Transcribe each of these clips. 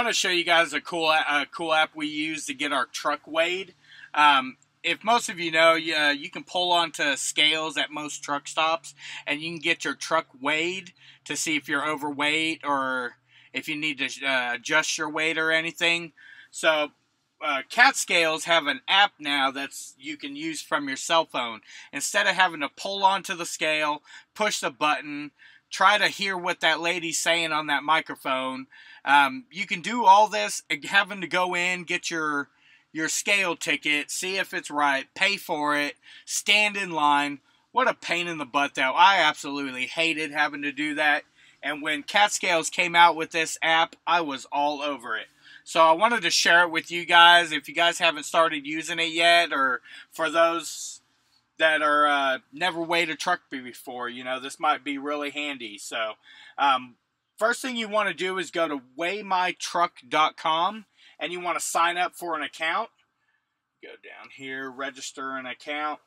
want to show you guys a cool app we use to get our truck weighed. If most of you know, you can pull onto scales at most truck stops, and you can get your truck weighed to see if you're overweight or if you need to adjust your weight or anything. So Cat Scales have an app now that's you can use from your cell phone. Instead of having to pull onto the scale, push the button, try to hear what that lady's saying on that microphone, you can do all this having to go in, get your scale ticket, see if it's right, pay for it, stand in line. What a pain in the butt, though. I absolutely hated having to do that. And when Cat Scales came out with this app, I was all over it. So I wanted to share it with you guys. If you guys haven't started using it yet, or for those that are never weighed a truck before, you know, this might be really handy. So first thing you want to do is go to weightmytruck.com, and you want to sign up for an account. Go down here, register an account.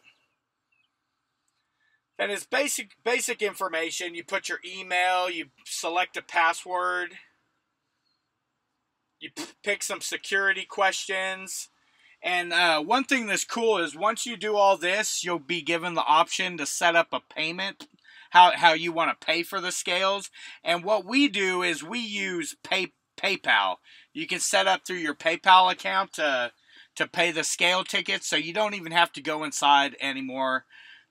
Then it's basic information. You put your email, you select a password, you pick some security questions. And one thing that's cool is once you do all this, you'll be given the option to set up a payment, how you want to pay for the scales. And what we do is we use PayPal. You can set up through your PayPal account to pay the scale ticket, so you don't even have to go inside anymore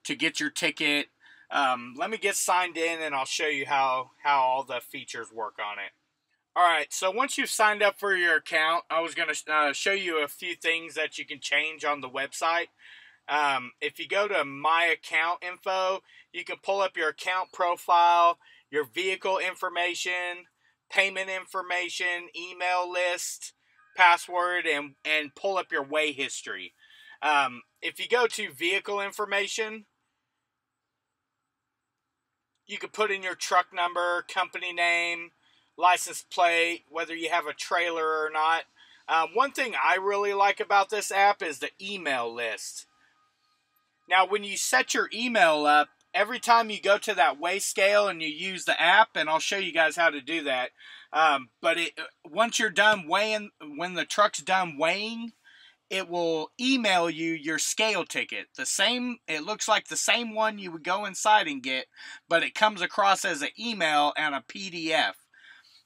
to get your ticket. Let me get signed in, and I'll show you how all the features work on it. Alright, so once you've signed up for your account, I was going to show you a few things that you can change on the website. If you go to My Account Info, you can pull up your account profile, your vehicle information, payment information, email list, password, and pull up your weigh history. If you go to vehicle information, you can put in your truck number, company name, license plate, whether you have a trailer or not. One thing I really like about this app is the email list. Now, when you set your email up, every time you go to that weigh scale and you use the app, and I'll show you guys how to do that, but once you're done weighing, when the truck's done weighing, it will email you your scale ticket. It looks like the same one you would go inside and get, but it comes across as an email and a PDF.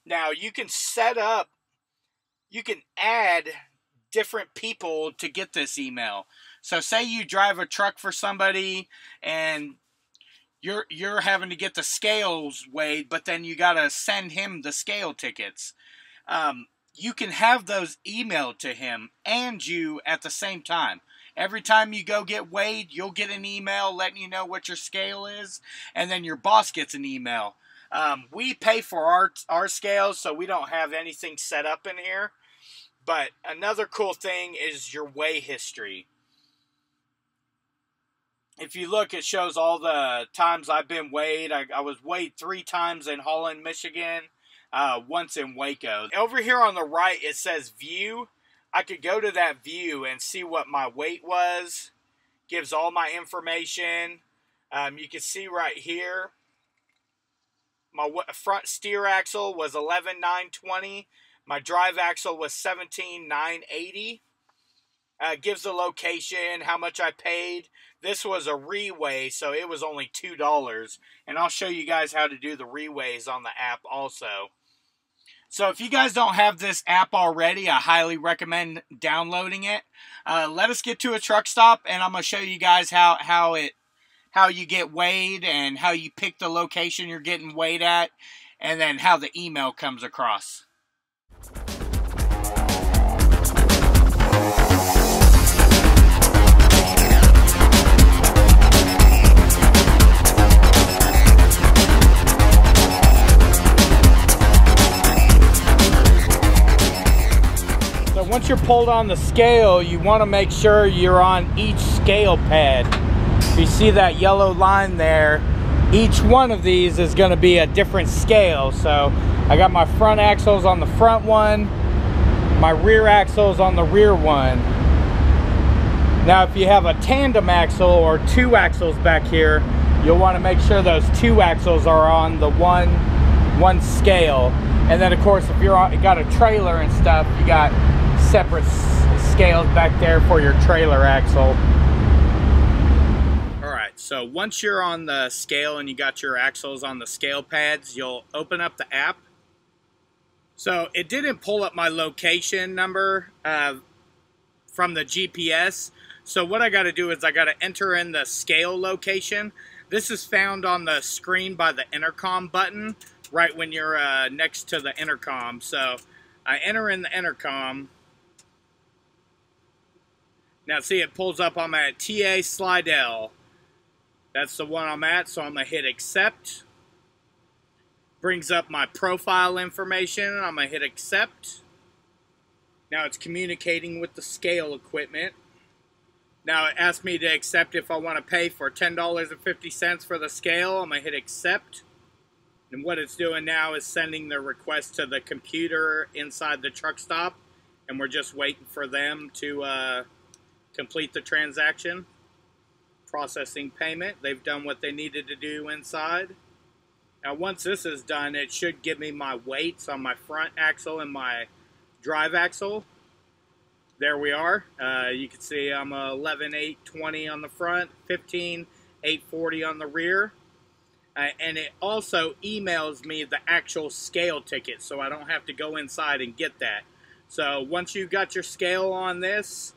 Now, you can add different people to get this email. So say you drive a truck for somebody and you're having to get the scales weighed, but then you got to send him the scale tickets. You can have those emailed to him and you at the same time. Every time you go get weighed, you'll get an email letting you know what your scale is, and then your boss gets an email. We pay for our scales, so we don't have anything set up in here. But another cool thing is your weigh history. If you look, it shows all the times I've been weighed. I was weighed 3 times in Holland, Michigan, once in Waco. Over here on the right, it says view. I could go to that view and see what my weight was. Gives all my information. You can see right here, my front steer axle was 11,920. My drive axle was 17,980. Gives the location, how much I paid. This was a re-weigh, so it was only $2. And I'll show you guys how to do the re-weighs on the app also. So if you guys don't have this app already, I highly recommend downloading it. Let us get to a truck stop, and I'm going to show you guys how you get weighed and how you pick the location you're getting weighed at, and then how the email comes across. So once you're pulled on the scale, you want to make sure you're on each scale pad. If you see that yellow line there, each one of these is going to be a different scale. So I got my front axles on the front one, my rear axles on the rear one. Now if you have a tandem axle or 2 axles back here, you'll want to make sure those 2 axles are on the one scale. And then of course, if you're got a trailer and stuff, you got separate scales back there for your trailer axle. Alright, so once you're on the scale and you got your axles on the scale pads, you'll open up the app. So it didn't pull up my location number from the GPS. So what I got to do is I got to enter in the scale location. This is found on the screen by the intercom button, right when you're next to the intercom. So I enter in the intercom. Now see, it pulls up. I'm at TA Slidell. That's the one I'm at, so I'm going to hit accept. Brings up my profile information. I'm going to hit accept. Now it's communicating with the scale equipment. Now it asked me to accept if I want to pay for $10.50 for the scale. I'm going to hit accept. And what it's doing now is sending the request to the computer inside the truck stop. And we're just waiting for them to complete the transaction. Processing payment. They've done what they needed to do inside. Now once this is done, it should give me my weights on my front axle and my drive axle. There we are. You can see I'm 11,820 on the front, 15,840 on the rear. And it also emails me the actual scale ticket, so I don't have to go inside and get that. So once you've got your scale on this,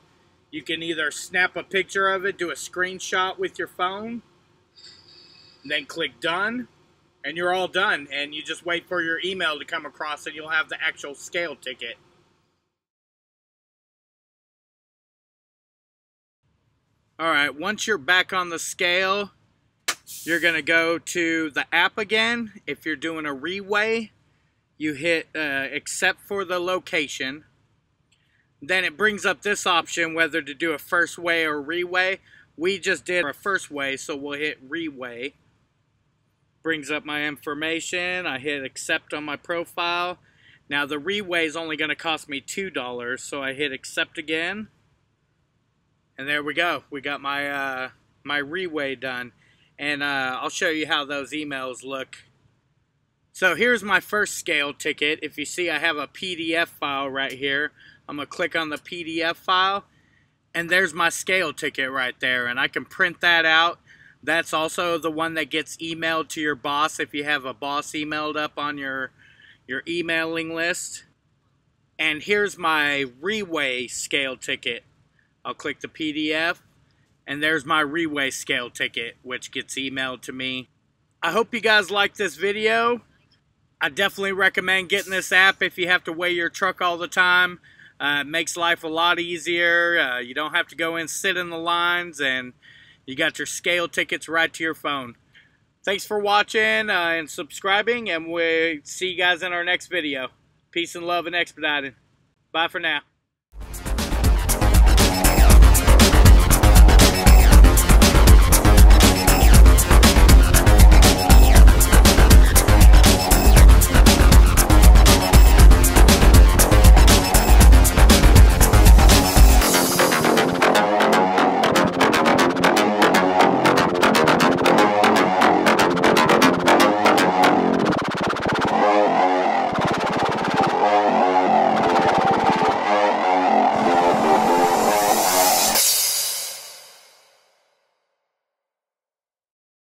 you can either snap a picture of it, do a screenshot with your phone, and then click done, and you're all done. And you just wait for your email to come across and you'll have the actual scale ticket. Alright, once you're back on the scale, you're going to go to the app again. If you're doing a reweigh, you hit accept for the location. Then it brings up this option whether to do a first weigh or reweigh. We just did a first weigh, so we'll hit reweigh. Brings up my information. I hit accept on my profile. Now the reweigh is only going to cost me $2, so I hit accept again. And there we go. We got my my reweigh done. And I'll show you how those emails look. So here's my first scale ticket. If you see, I have a PDF file right here. I'm going to click on the PDF file. And there's my scale ticket right there. And I can print that out. That's also the one that gets emailed to your boss if you have a boss emailed up on your emailing list. And here's my reweigh scale ticket. I'll click the PDF. And there's my reweigh scale ticket, which gets emailed to me. I hope you guys liked this video. I definitely recommend getting this app if you have to weigh your truck all the time. It makes life a lot easier. You don't have to go in, sit in the lines, and you got your scale tickets right to your phone. Thanks for watching and subscribing, and we'll see you guys in our next video. Peace and love and expediting. Bye for now.